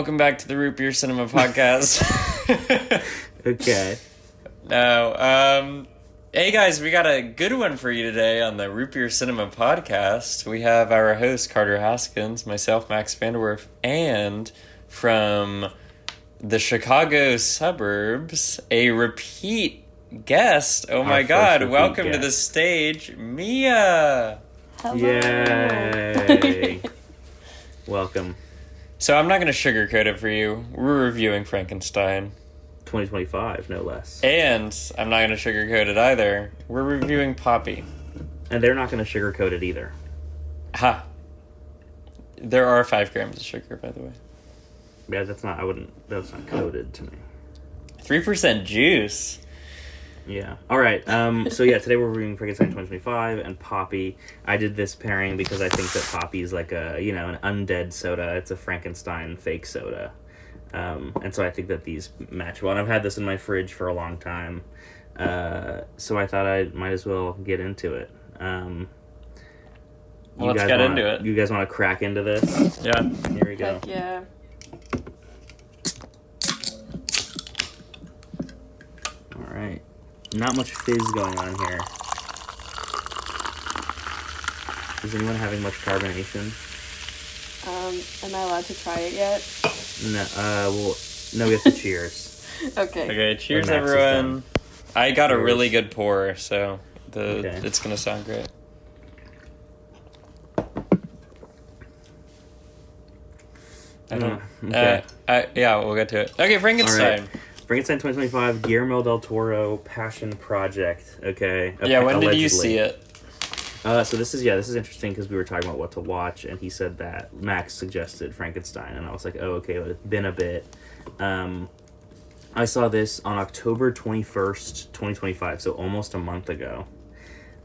Welcome back to the Root Beer Cinema Podcast. Okay. Hey guys, we got a good one for you today on the Root Beer Cinema Podcast. We have our host, Carter Haskins, myself, Max Vanderwerf, and from the Chicago suburbs, a repeat guest. Oh my God, welcome to the stage, Mia! Hello. Yay! Welcome. So I'm not going to sugarcoat it for you. We're reviewing Frankenstein. 2025, no less. And I'm not going to sugarcoat it either. We're reviewing Poppi. And they're not going to sugarcoat it either. Ha! There are 5 grams of sugar, by the way. Yeah, that's not coded to me. 3% juice. Yeah. Alright, so yeah, today we're reviewing Frankenstein 2025 and Poppi. I did this pairing because I think that Poppi is like an undead soda. It's a Frankenstein fake soda. And so I think that these match well. And I've had this in my fridge for a long time. So I thought I might as well get into it. Let's get into it. You guys want to crack into this? Yeah. Here we go. Heck yeah. Alright. Not much fizz going on here. Is anyone having much carbonation? Am I allowed to try it yet? No, we have to cheers. Okay. Okay, cheers Max is everyone. done. I got a Cheers. really good pour, so Okay. it's going to sound great. Okay. Yeah, we'll get to it. Okay, Frankenstein. Alright. Frankenstein 2025, Guillermo del Toro, passion project. Okay. Yeah, when did you Allegedly. see it? So this is interesting because we were talking about what to watch, and he said that Max suggested Frankenstein, and I was like, oh, okay, well, it's been a bit. I saw this on October 21st, 2025, so almost a month ago.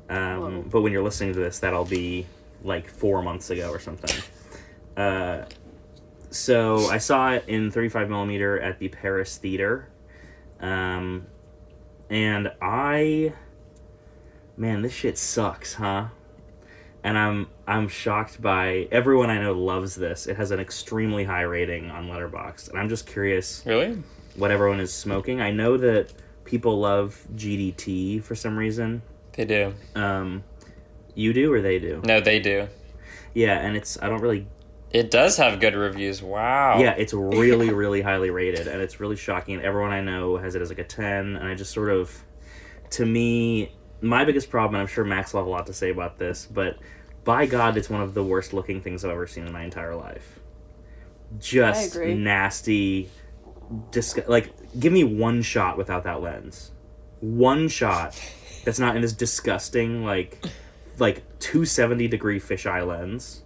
But when you're listening to this, that'll be like 4 months ago or something. So I saw it in 35mm at the Paris Theater. And man, this shit sucks, huh? And I'm shocked by everyone I know loves this. It has an extremely high rating on Letterboxd, and I'm just curious Really? what everyone is smoking. I know that people love GDT for some reason. They do. You do or they do? No, they do. Yeah, and It does have good reviews. Wow. yeah, it's really, really highly rated, and it's really shocking. Everyone I know has it as like a 10, and I just sort of, to me, my biggest problem, and I'm sure Max will have a lot to say about this, but by God, it's one of the worst looking things I've ever seen in my entire life. Just I agree. nasty, like, give me one shot without that lens. One shot that's not in this disgusting, like 270-degree fisheye lens.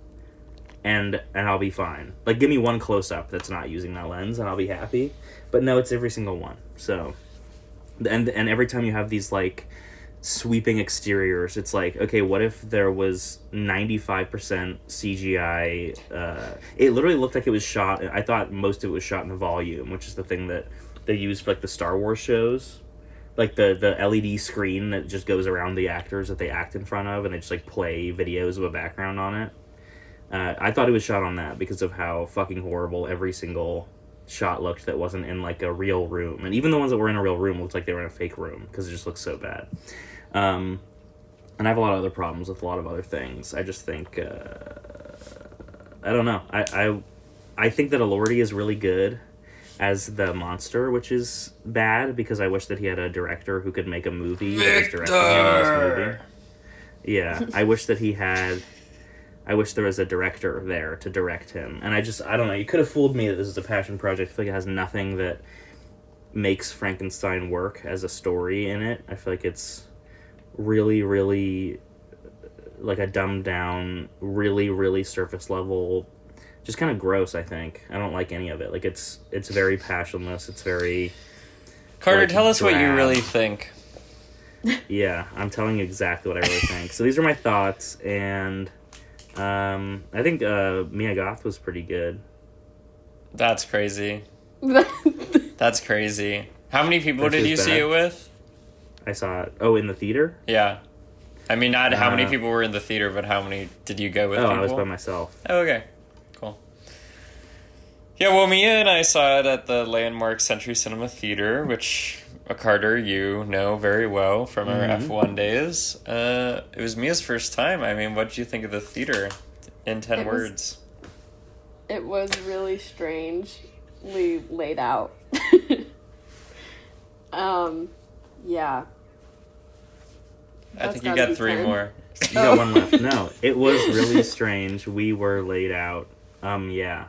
And I'll be fine. Like, give me one close-up that's not using that lens, and I'll be happy. But no, it's every single one. So, and every time you have these, like, sweeping exteriors, it's like, okay, what if there was 95% CGI? It literally looked like it was shot, I thought most of it was shot in the volume, which is the thing that they use for, like, the Star Wars shows. Like, the LED screen that just goes around the actors that they act in front of, and they just, like, play videos of a background on it. I thought it was shot on that because of how fucking horrible every single shot looked that wasn't in, like, a real room. And even the ones that were in a real room looked like they were in a fake room because it just looks so bad. And I have a lot of other problems with a lot of other things. I just think, I don't know. I think that Elordi is really good as the monster, which is bad because I wish that he had a director who could make a movie that was directing him in this movie. Yeah, I wish there was a director there to direct him. And I don't know, you could have fooled me that this is a passion project. I feel like it has nothing that makes Frankenstein work as a story in it. I feel like it's really, really like a dumbed down, really, really surface level, just kind of gross, I think. I don't like any of it. Like, it's very passionless. It's very... Carter, like, tell us what you drab. really think. Yeah, I'm telling you exactly what I really think. So these are my thoughts, and... I think Mia Goth was pretty good. That's crazy. That's crazy. How many people did you see it with? I saw it. Oh, in the theater? Yeah. I mean, not how many people were in the theater, but how many did you go with people? I was by myself. Oh, okay. Cool. Yeah, well, Mia and I saw it at the landmark Century Cinema Theater, which Carter, you know very well from our F1 days. It was Mia's first time. I mean, what did you think of the theater in 10 words? It was really strangely laid out. Yeah. I think you got 3 more. You got one left. No, it was really strange. We were laid out. Yeah.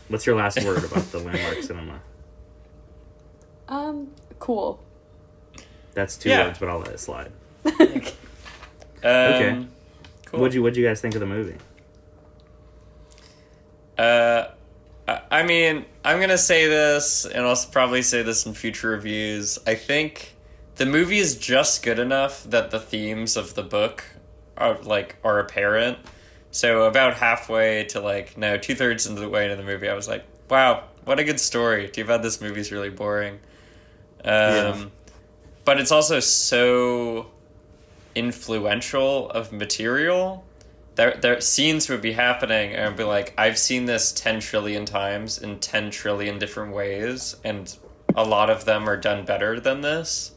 What's your last word about the landmark cinema? Cool. That's 2 words, but I'll let it slide. Okay. Okay. Cool. What'd you guys think of the movie? I mean, I'm gonna say this, and I'll probably say this in future reviews. I think the movie is just good enough that the themes of the book are apparent. So about halfway to 2/3 into the way into the movie, I was like, wow, what a good story. Too bad this movie's really boring. But it's also so influential of material. There scenes would be happening and I'd be like, I've seen this 10 trillion times in 10 trillion different ways, and a lot of them are done better than this.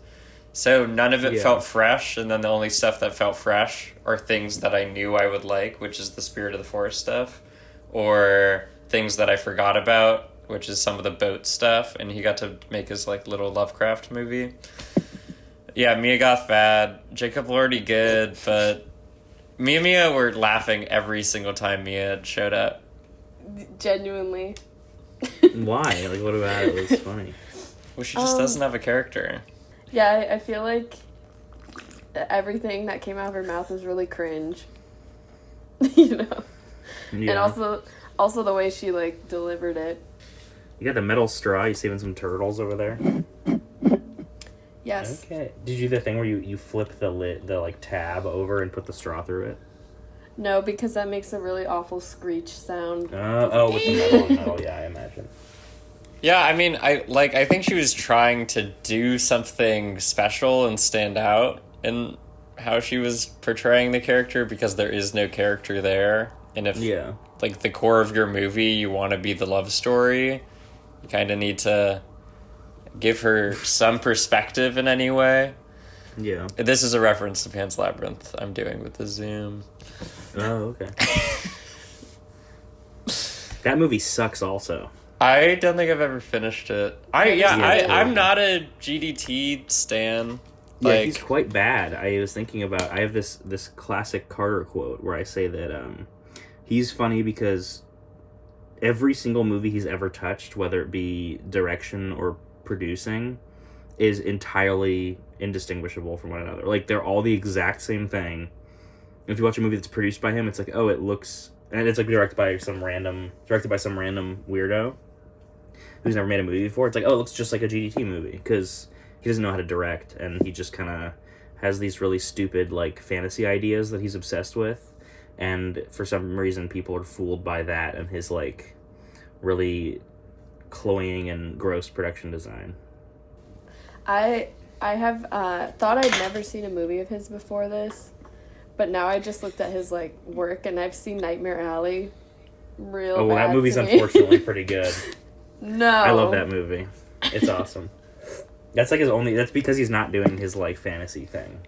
So none of it felt fresh, and then the only stuff that felt fresh are things that I knew I would like, which is the Spirit of the Forest stuff, or things that I forgot about, which is some of the boat stuff, and he got to make his little Lovecraft movie. Yeah, Mia Goth bad, Jacob Elordi good, but me and Mia were laughing every single time Mia showed up. Genuinely. Why? What about it was funny? Well, she just doesn't have a character. Yeah, I feel like everything that came out of her mouth was really cringe. You know? Yeah. And also the way she, delivered it. You got the metal straw. You saving some turtles over there? Yes. Okay. Did you do the thing where you flip the lid, the tab over and put the straw through it? No, because that makes a really awful screech sound. With the metal on metal, yeah, I imagine. Yeah, I mean, I think she was trying to do something special and stand out in how she was portraying the character, because there is no character there. And if, the core of your movie, you want to be the love story, you kind of need to give her some perspective in any way. Yeah. This is a reference to Pan's Labyrinth I'm doing with the zoom. Oh, okay. That movie sucks also. I don't think I've ever finished it. I'm not a GDT stan. Yeah, he's quite bad. I was thinking about, I have this classic Carter quote where I say that he's funny because every single movie he's ever touched, whether it be direction or producing, is entirely indistinguishable from one another. They're all the exact same thing. If you watch a movie that's produced by him, it's oh, it looks, and it's directed by some random weirdo who's never made a movie before. It's oh, it looks just like a GDT movie, because he doesn't know how to direct, and he just kind of has these really stupid fantasy ideas that he's obsessed with, and for some reason people are fooled by that and his really cloying and gross production design. I have thought I'd never seen a movie of his before this, but now I just looked at his work, and I've seen Nightmare Alley. That movie's unfortunately pretty good. No, I love that movie. It's awesome. That's his only. That's because he's not doing his fantasy thing.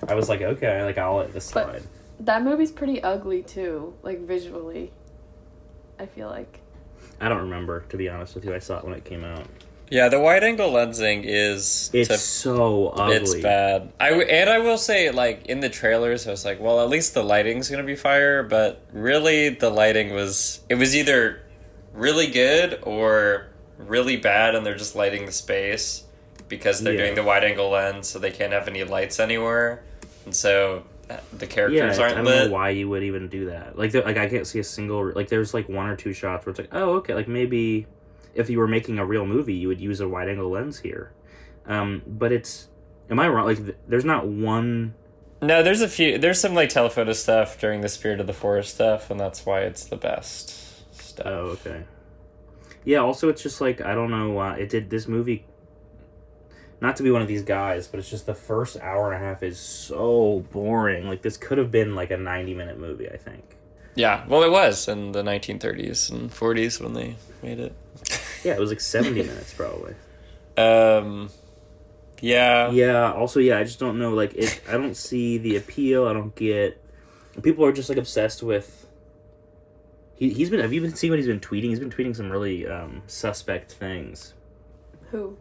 I was okay, I'll let this slide. But that movie's pretty ugly too, visually. I feel like. I don't remember, to be honest with you. I saw it when it came out. Yeah, the wide angle lensing is... It's so ugly. It's bad. I will say, in the trailers, I was well, at least the lighting's going to be fire, but really the lighting was... It was either really good or really bad, and they're just lighting the space because they're doing the wide angle lens, so they can't have any lights anywhere. And so the characters aren't lit. I don't know why you would even do that. I can't see a single... there's 1 or 2 shots where it's oh, okay, maybe... If you were making a real movie, you would use a wide-angle lens here. But it's... Am I wrong? There's not one... No, there's a few... There's some, telephoto stuff during the Spirit of the Forest stuff, and that's why it's the best stuff. Oh, okay. Yeah, also, it's just, I don't know why... This movie... Not to be one of these guys, but it's just the first hour and a half is so boring. This could have been, a 90-minute movie, I think. Yeah, well, it was in the 1930s and 40s when they made it. Yeah, it was like 70 minutes probably. Yeah. Yeah, also, yeah, I just don't know, like, I don't see the appeal, I don't get... People are just, like, obsessed with... He's been... Have you been seeing what he's been tweeting? He's been tweeting some really, suspect things. Who?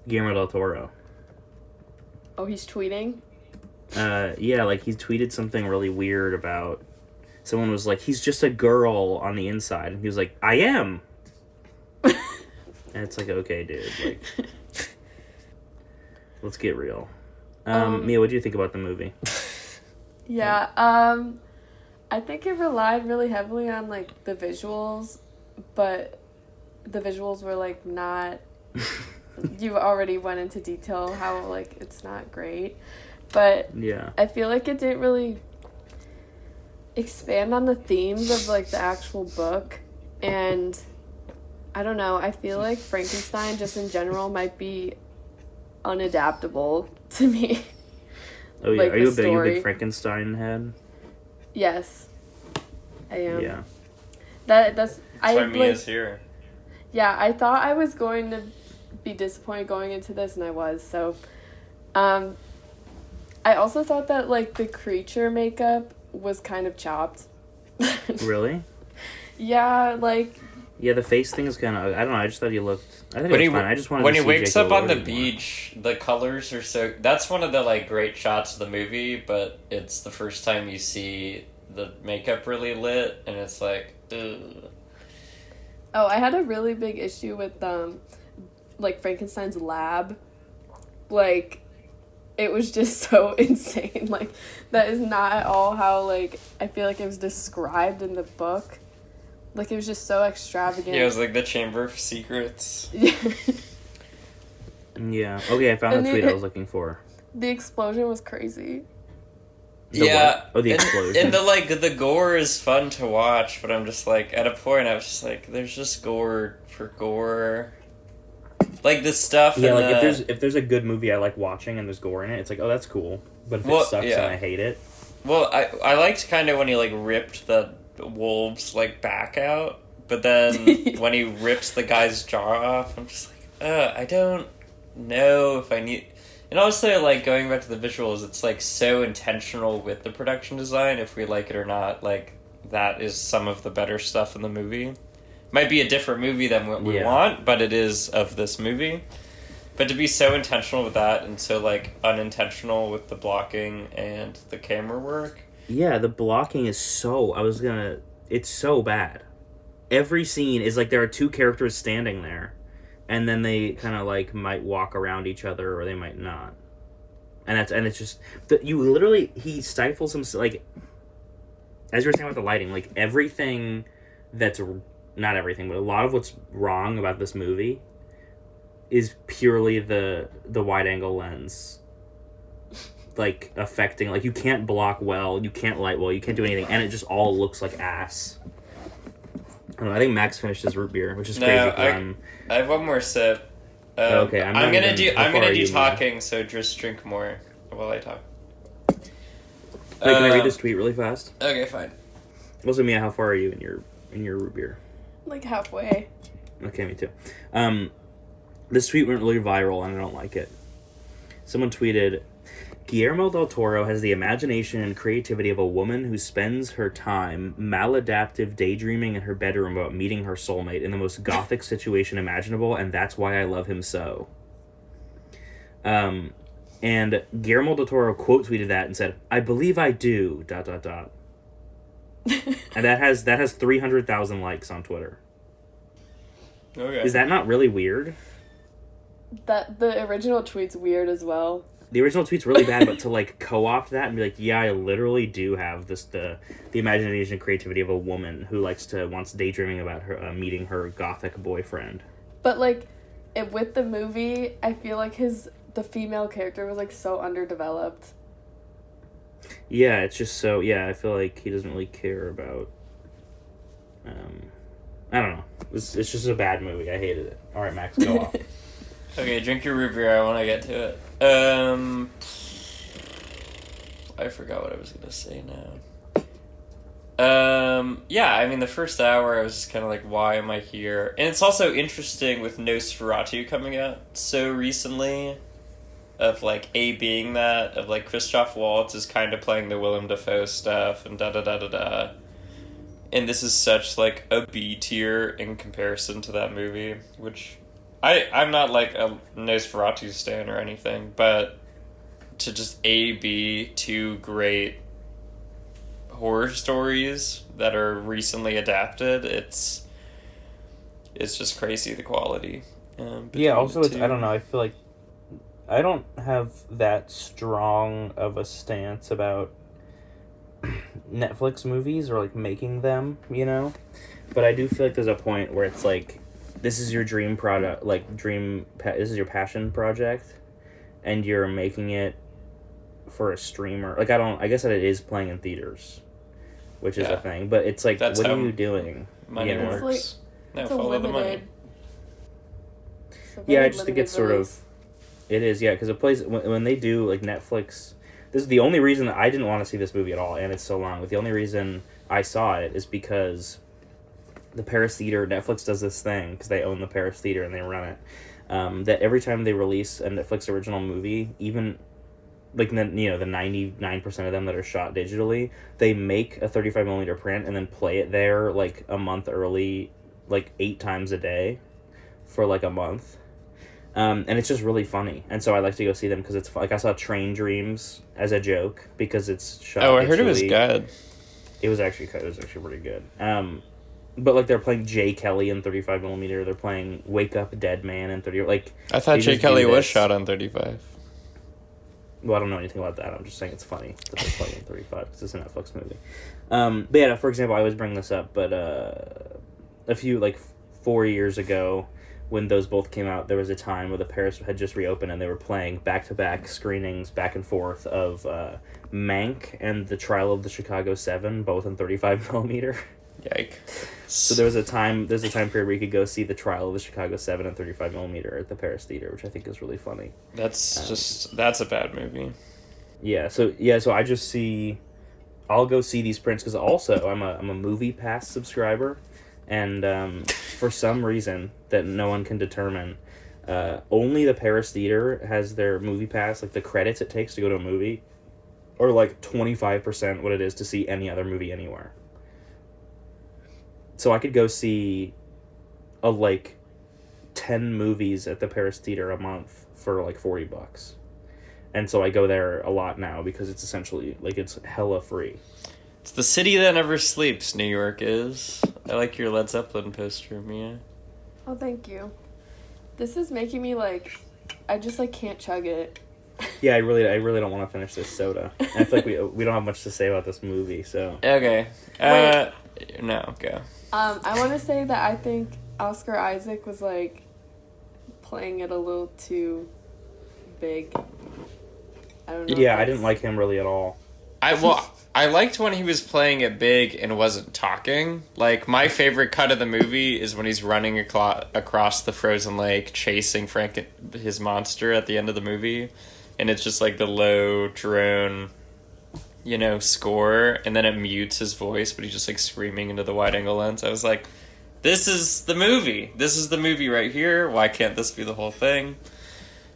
Guillermo del Toro. Oh, he's tweeting? Yeah, like, he tweeted something really weird about... Someone was like, he's just a girl on the inside, and he was like, I am! And it's like, okay, dude, like... Let's get real. Mia, what do you think about the movie? Yeah, I think it relied really heavily on, like, the visuals, but the visuals were, like, not... You already went into detail how, like, it's not great. But yeah. I feel like it didn't really expand on the themes of, like, the actual book. And I don't know, I feel like Frankenstein, just in general, might be unadaptable to me. Oh yeah, like, are you a big Frankenstein head? Yes, I am. Yeah. That's why Mia's here. Yeah, I thought I was going to be disappointed going into this, and I was. So, I also thought that, like, the creature makeup was kind of chopped. Really? Yeah, like... Yeah, the face thing is kind of... I don't know, I just thought he looked... I think it was fine. I just wanted when to he see wakes Jacob up on the Elordi beach, the colors are so... That's one of the, like, great shots of the movie, but it's the first time you see the makeup really lit, and it's like, ugh. Oh, I had a really big issue with, like, Frankenstein's lab. Like, it was just so insane. Like, that is not at all how, like, I feel like it was described in the book. Like, it was just so extravagant. Yeah, it was like the Chamber of Secrets. Yeah. Okay, I found the tweet I was looking for. The explosion was crazy. Yeah. Oh, the explosion. And the, like, the gore is fun to watch, but I'm just, like, at a point I was just like, there's just gore for gore. Like, the stuff yeah, like, if there's a good movie I like watching and there's gore in it, it's like, oh, that's cool. But if it sucks and I hate it... Well, I liked kind of when he, like, ripped the wolf's, like, back out, but then when he rips the guy's jaw off, I'm just like, I don't know if I need... And also, like, going back to the visuals, it's, like, so intentional with the production design, if we like it or not, like, that is some of the better stuff in the movie. Might be a different movie than what we want, but it is of this movie. But to be so intentional with that, and so, like, unintentional with the blocking and the camera work... Yeah, the blocking is so... It's so bad. Every scene is like there are two characters standing there, and then they kind of, like, might walk around each other, or they might not. And it's just... He stifles himself, like... As you were saying about the lighting, like, everything that's... Not everything, but a lot of what's wrong about this movie is purely the wide-angle lens. Like, affecting... Like, you can't block well, you can't light well, you can't do anything, and it just all looks like ass. I don't know, I think Max finished his root beer, which is crazy. I have one more sip. Okay, I'm gonna do talking, so just drink more while I talk. Wait, can I read this tweet really fast? Okay, fine. Also, Mia, how far are you in your root beer? Like, halfway. Okay, me too. This tweet went really viral, and I don't like it. Someone tweeted, Guillermo del Toro has the imagination and creativity of a woman who spends her time maladaptive daydreaming in her bedroom about meeting her soulmate in the most gothic situation imaginable, and that's why I love him so. And Guillermo del Toro quote tweeted that and said, I believe I do, ... And that has 300,000 likes on Twitter. Okay. Is that not really weird? That the original tweet's weird as well. The original tweet's really bad, but to, like, co-opt that and be like, yeah, I literally do have the imagination and creativity of a woman who wants daydreaming about her meeting her gothic boyfriend. But, like, with the movie, I feel like the female character was, like, so underdeveloped. Yeah, it's just so... Yeah, I feel like he doesn't really care about... I don't know. It's just a bad movie. I hated it. Alright, Max, go off. Okay, drink your root beer. I want to get to it. I forgot what I was going to say now. Yeah, I mean, the first hour I was just kind of like, why am I here? And it's also interesting with Nosferatu coming out so recently, of like being that, of like Christoph Waltz is kind of playing the Willem Dafoe stuff and da da da da da. And this is such like a B tier in comparison to that movie, which I'm not like a Nosferatu stan or anything, but to just be two great horror stories that are recently adapted, it's just crazy, the quality. Yeah, also it's, I don't know, I feel like I don't have that strong of a stance about Netflix movies or like making them, you know? But I do feel like there's a point where it's like, this is your dream product, like this is your passion project, and you're making it for a streamer. Like, I guess that it is playing in theaters, which is a thing, but it's like, that's what are you doing? Money works. It's Follow limited, the money. Yeah, I just think it's sort of, it is, yeah, because it plays, when they do, like, Netflix, this is the only reason that I didn't want to see this movie at all, and it's so long, but the only reason I saw it is because the Paris Theater, Netflix does this thing, because they own the Paris Theater and they run it, that every time they release a Netflix original movie, even, like, the 99% of them that are shot digitally, they make a 35mm print and then play it there, like, a month early, like, 8 times a day for, like, a month. And it's just really funny, and so I like to go see them because it's like, I saw Train Dreams as a joke because it's shot. Oh, I heard it was good. It was actually pretty good. But like, they're playing Jay Kelly in 35mm. They're playing Wake Up Dead Man in 30. Like, I thought Jay Kelly was shot on 35. Well, I don't know anything about that. I'm just saying it's funny that they're playing in 35 because it's a Netflix movie. But yeah, for example, I always bring this up, but a few, like, 4 years ago, when those both came out, there was a time where the Paris had just reopened and they were playing back-to-back screenings, back and forth, of Mank and The Trial of the Chicago 7, both in 35mm. Yikes. So there's a time period where you could go see The Trial of the Chicago 7 in 35mm at the Paris Theater, which I think is really funny. That's a bad movie. Yeah, so I'll go see these prints because also I'm a Movie Pass subscriber. And for some reason that no one can determine, only the Paris Theater has their Movie Pass, like the credits it takes to go to a movie, or like 25% what it is to see any other movie anywhere. So I could go see like 10 movies at the Paris Theater a month for like $40. And so I go there a lot now because it's essentially like, it's hella free. It's the city that never sleeps, New York is. I like your Led Zeppelin poster, Mia. Oh, thank you. This is making me, like, I just, like, can't chug it. Yeah, I really don't want to finish this soda. I feel like we don't have much to say about this movie, so. Okay. No, go. I want to say that I think Oscar Isaac was, like, playing it a little too big. I don't know. Yeah, I didn't like him really at all. I liked when he was playing it big and wasn't talking. Like, my favorite cut of the movie is when he's running across the frozen lake, chasing his monster at the end of the movie. And it's just like the low drone, score. And then it mutes his voice, but he's just like screaming into the wide angle lens. I was like, this is the movie. This is the movie right here. Why can't this be the whole thing?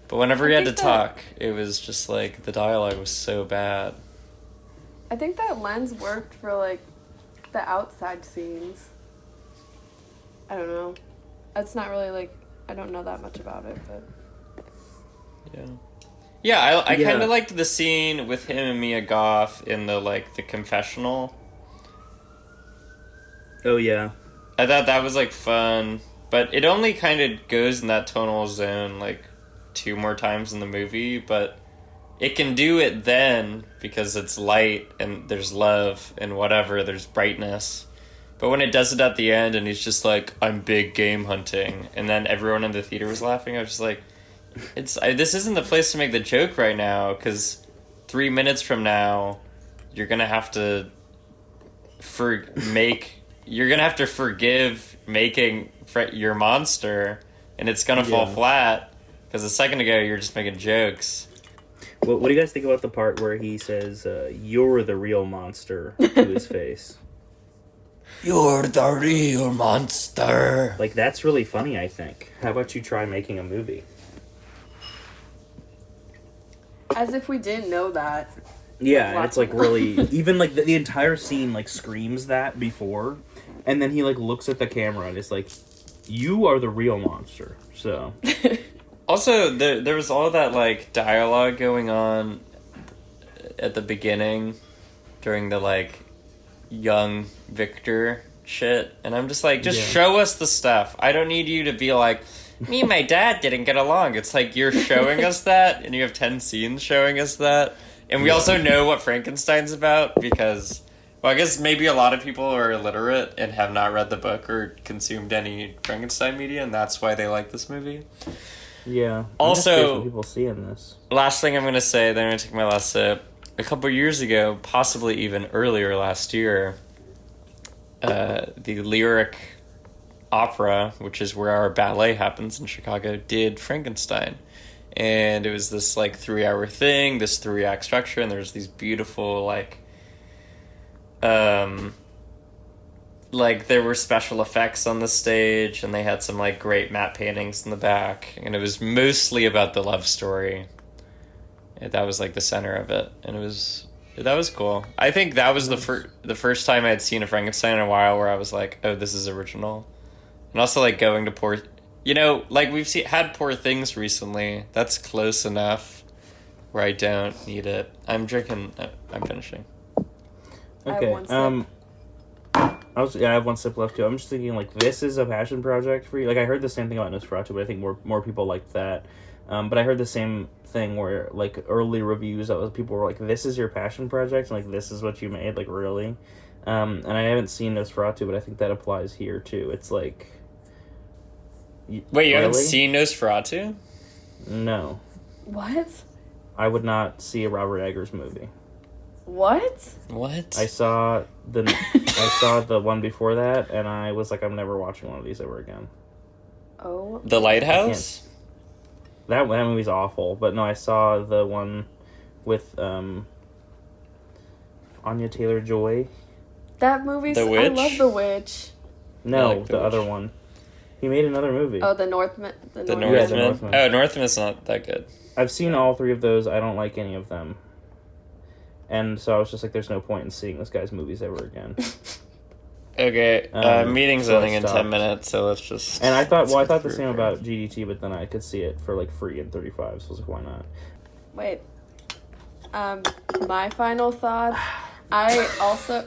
But whenever he had to talk, it was just like, the dialogue was so bad. I think that lens worked for, like, the outside scenes. I don't know. That's not really, like, I don't know that much about it, but. Yeah. Yeah, I kind of liked the scene with him and Mia Goth in the confessional. Oh, yeah. I thought that was, like, fun. But it only kind of goes in that tonal zone, like, 2 more times in the movie, but it can do it then because it's light and there's love and whatever, there's brightness. But when it does it at the end and he's just like, I'm big game hunting, and then everyone in the theater was laughing, I was just like, this isn't the place to make the joke right now, because 3 minutes from now, you're going to have to forgive making your monster, and it's going to fall flat, because a second ago you're just making jokes. What do you guys think about the part where he says, you're the real monster, to his face? You're the real monster. Like, that's really funny, I think. How about you try making a movie? As if we didn't know that. Yeah, and it's like really even like the entire scene like screams that before, and then he like looks at the camera and it's like, "You are the real monster." So Also, there was all that like dialogue going on at the beginning during the like young Victor shit, and I'm just like, just show us the stuff. I don't need you to be like, me and my dad didn't get along. It's like you're showing us that, and you have 10 scenes showing us that. And we also know what Frankenstein's about because, well, I guess maybe a lot of people are illiterate and have not read the book or consumed any Frankenstein media, and that's why they like this movie. yeah. Also, what people see in this. Last thing I'm going to say, then I'm going to take my last sip. A couple years ago, possibly even earlier last year, the Lyric Opera, which is where our ballet happens in Chicago, did Frankenstein. And it was this like 3-hour thing, this 3-act structure, and there's these beautiful like there were special effects on the stage, and they had some like great matte paintings in the back, and it was mostly about the love story. And that was like the center of it, and that was cool. I think that was the first time I had seen a Frankenstein in a while where I was like, oh, this is original. And also like going to Poor, like we've had Poor Things recently. That's close enough where I don't need it. I'm drinking. I'm finishing. Okay. I have one sip left too. I'm just thinking like this is a passion project for you. Like I heard the same thing about Nosferatu, but I think more people liked that. But I heard the same thing where like early reviews that people were like, "This is your passion project," and like this is what you made. Like really. And I haven't seen Nosferatu, but I think that applies here too. It's like. Wait, you haven't seen Nosferatu? No. What? I would not see a Robert Eggers movie. What? What? I saw the one before that, and I was like, I'm never watching one of these ever again. Oh. The Lighthouse? That movie's awful, but no, I saw the one with Anya Taylor-Joy. That movie's... The Witch? I love The Witch. No, like The the other Witch. one. He made another movie. Oh, The Northman. The Northman? Yeah, The Northman. Oh, Northman's not that good. I've seen all 3 of those. I don't like any of them. And so I was just like, there's no point in seeing this guy's movies ever again. Okay, meeting's so I ending in stopped. 10 minutes, so let's just... And I thought the same about GDT, but then I could see it for like free in 35, so I was like, why not? Wait. My final thoughts. I also...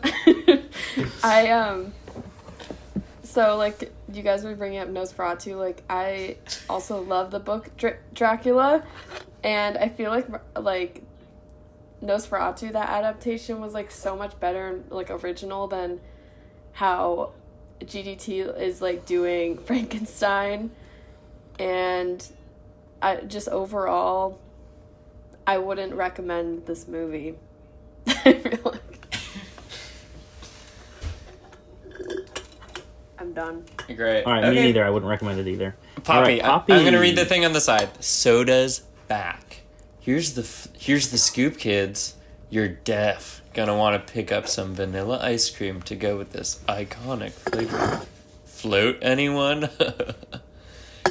So, like, you guys were bringing up Nosferatu. Like, I also love the book Dracula. And I feel like Nosferatu, that adaptation was, like, so much better and, like, original than how GDT is, like, doing Frankenstein. And I just overall, I wouldn't recommend this movie. I feel like. I'm done. Great. All right, me neither. I wouldn't recommend it either. Poppy, All right, Poppy. I'm going to read the thing on the side. Soda's back. Here's the scoop, kids. You're deaf. Gonna want to pick up some vanilla ice cream to go with this iconic flavor. Float, anyone?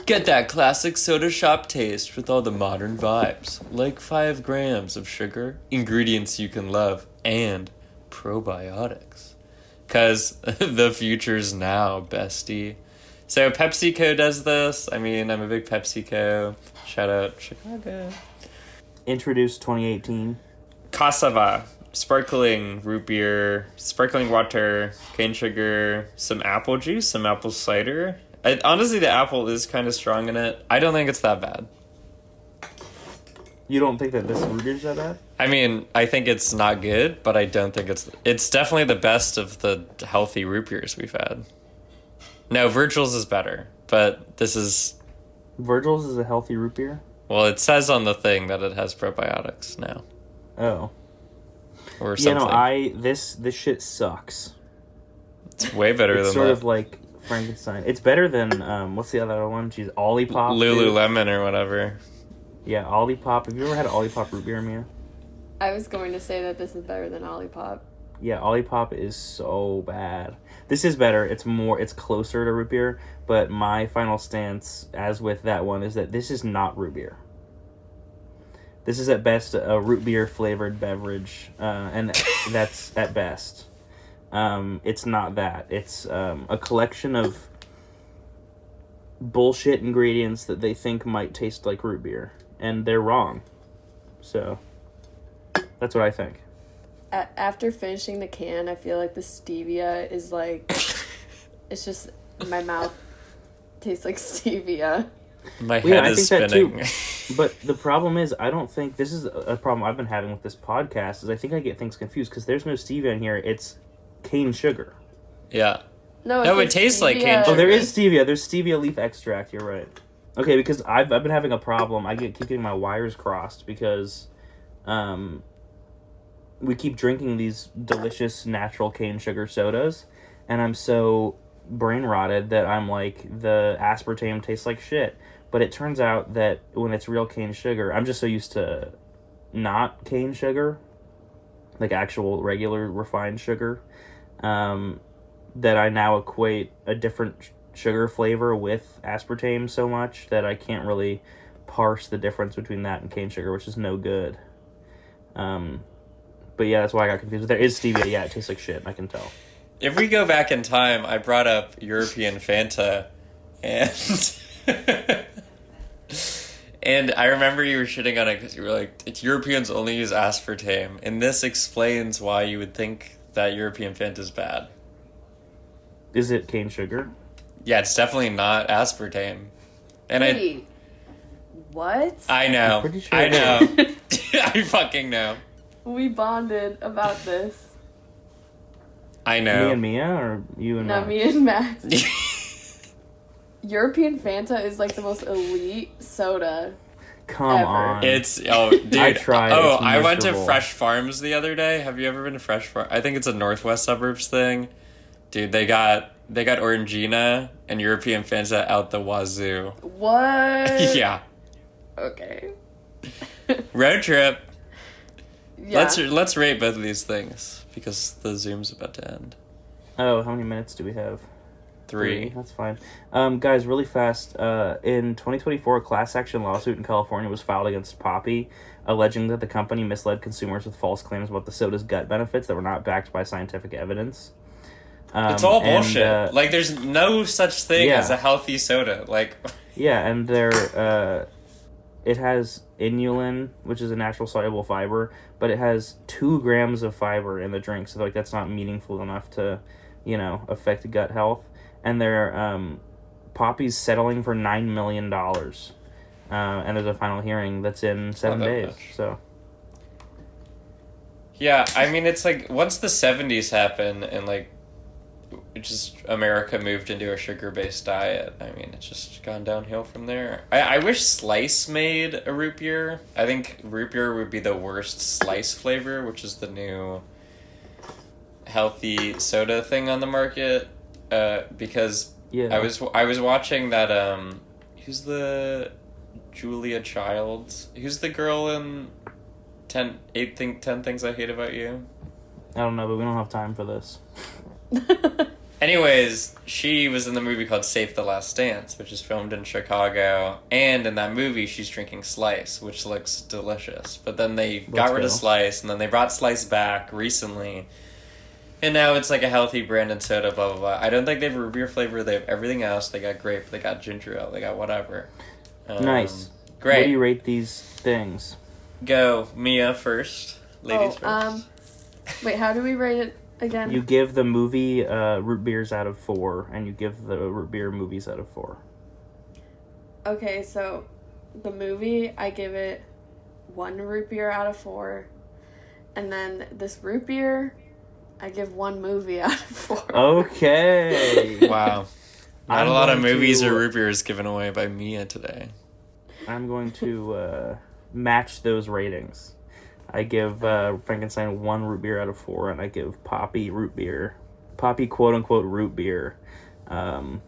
Get that classic soda shop taste with all the modern vibes. Like 5 grams of sugar, ingredients you can love, and probiotics. Because the future's now, bestie. So PepsiCo does this. I mean, I'm a big PepsiCo. Shout out Chicago. Introduced 2018. Cassava. Sparkling root beer, sparkling water, cane sugar, some apple juice, some apple cider. Honestly, the apple is kind of strong in it. I don't think it's that bad. You don't think that this root beer's that bad? I mean, I think it's not good, but I don't think it's definitely the best of the healthy root beers we've had. No, Virgil's is better, but this is... Virgil's is a healthy root beer? Well, it says on the thing that it has probiotics now. Oh. Or something. This shit sucks. It's way better than It's sort of like Frankenstein. It's better than, what's the other one? She's Olipop. Lululemon or whatever. Yeah, Olipop. Have you ever had Olipop root beer, Mia? I was going to say that this is better than Olipop. Yeah, Olipop is so bad. This is better. It's closer to root beer, but my final stance, as with that one, is that this is not root beer. This is at best a root beer flavored beverage, and that's at best. It's not that. It's a collection of bullshit ingredients that they think might taste like root beer, and they're wrong. So, that's what I think. After finishing the can, I feel like the stevia is like, it's just, my mouth tastes like stevia. My head is spinning. That too. But the problem is, I don't think, this is a problem I've been having with this podcast, is I think I get things confused, because there's no stevia in here, it's cane sugar. Yeah. No, it tastes like cane sugar. Oh, there is stevia. There's stevia leaf extract, you're right. Okay, because I've been having a problem. Keep getting my wires crossed, because we keep drinking these delicious natural cane sugar sodas, and I'm so brain rotted that I'm like, the aspartame tastes like shit. But it turns out that when it's real cane sugar, I'm just so used to not cane sugar, like actual regular refined sugar, that I now equate a different sugar flavor with aspartame so much that I can't really parse the difference between that and cane sugar, which is no good. But yeah, that's why I got confused. There is stevia. Yeah, it tastes like shit. I can tell. If we go back in time, I brought up European Fanta, and and I remember you were shitting on it because you were like, "It's Europeans only use aspartame," and this explains why you would think that European Fanta is bad. Is it cane sugar? Yeah, it's definitely not aspartame. And Wait, what? I know. I'm pretty sure I know. I fucking know. We bonded about this. I know. Me and Mia, or you and No, Max? me and Max. European Fanta is like the most elite soda. Come Ever. on. Dude. I tried. Oh, It's I went to miserable. Fresh Farms the other day. Have you ever been to Fresh Farms? I think it's a Northwest Suburbs thing. Dude, they got Orangina and European Fanta out the wazoo. What? Yeah. Okay. Road trip. Yeah. Let's rate both of these things because the Zoom's about to end. Oh, how many minutes do we have? 3. That's fine. Guys, really fast. In 2024, a class action lawsuit in California was filed against Poppi, alleging that the company misled consumers with false claims about the soda's gut benefits that were not backed by scientific evidence. It's all bullshit. And, like, there's no such thing as a healthy soda. Like, yeah, and it has inulin, which is a natural soluble fiber, but it has 2 grams of fiber in the drink, so like that's not meaningful enough to, affect gut health. And Poppi's settling for $9 million, and there's a final hearing that's in 7 days. Much. So. Yeah, I mean, it's like once the 70s happened and like just America moved into a sugar-based diet, I mean, it's just gone downhill from there. I wish Slice made a root beer. I think root beer would be the worst Slice flavor, which is the new healthy soda thing on the market. Because Yeah. I was watching that who's the Julia Childs? Who's the girl in 10 Things I Hate About You? I don't know, but we don't have time for this. Anyways, she was in the movie called Safe the Last Dance, which is filmed in Chicago, and in that movie she's drinking Slice, which looks delicious. But then they got rid of Slice, and then they brought Slice back recently, and now it's like a healthy branded soda, blah, blah, blah. I don't think they have root beer flavor, they have everything else. They got grape, they got ginger ale, they got whatever. Nice. Great. What do you rate these things? Go, Mia first. Ladies first. Wait, how do we rate it again? You give the movie root beers out of 4, and you give the root beer movies out of 4. Okay, so the movie, I give it 1 root beer out of 4. And then this root beer, I give 1 movie out of 4. Okay. Wow. Not a lot of movies or root beers given away by Mia today. I'm going to match those ratings. I give Frankenstein 1 root beer out of 4, and I give Poppi quote-unquote root beer 1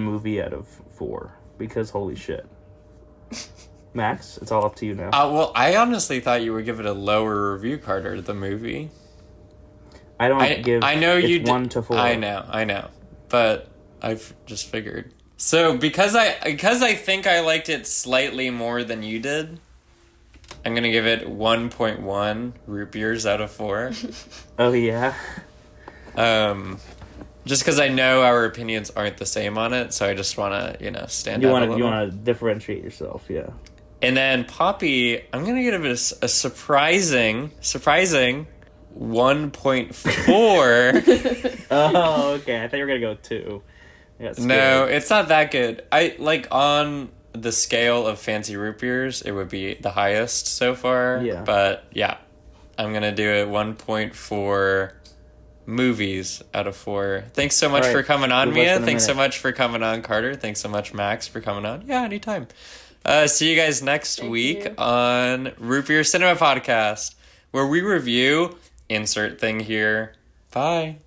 movie out of 4, because holy shit. Max, it's all up to you now. Well, I honestly thought you would give it a lower review, Carter, the movie. I don't give. I know it's you 1 to 4. I know, but I've just figured. So because I think I liked it slightly more than you did, I'm gonna give it 1.1 root beers out of 4. Oh yeah. Just because I know our opinions aren't the same on it, so I just want to stand You out want a to little. differentiate yourself, yeah. And then Poppi, I'm gonna give it a surprising 1.4. Oh, okay. I thought you were gonna go 2. No, it's not that good. I like on the scale of fancy root beers, it would be the highest so far. Yeah. But yeah, I'm gonna do it 1.4 movies out of 4. Thanks so much All right. for coming on, Give less Mia. than a Thanks so minute. much for coming on, Carter. Thanks so much, Max, for coming on. Yeah, anytime. See you guys next Thank week you. on Root Beer Cinema Podcast, where we review insert thing here. Bye.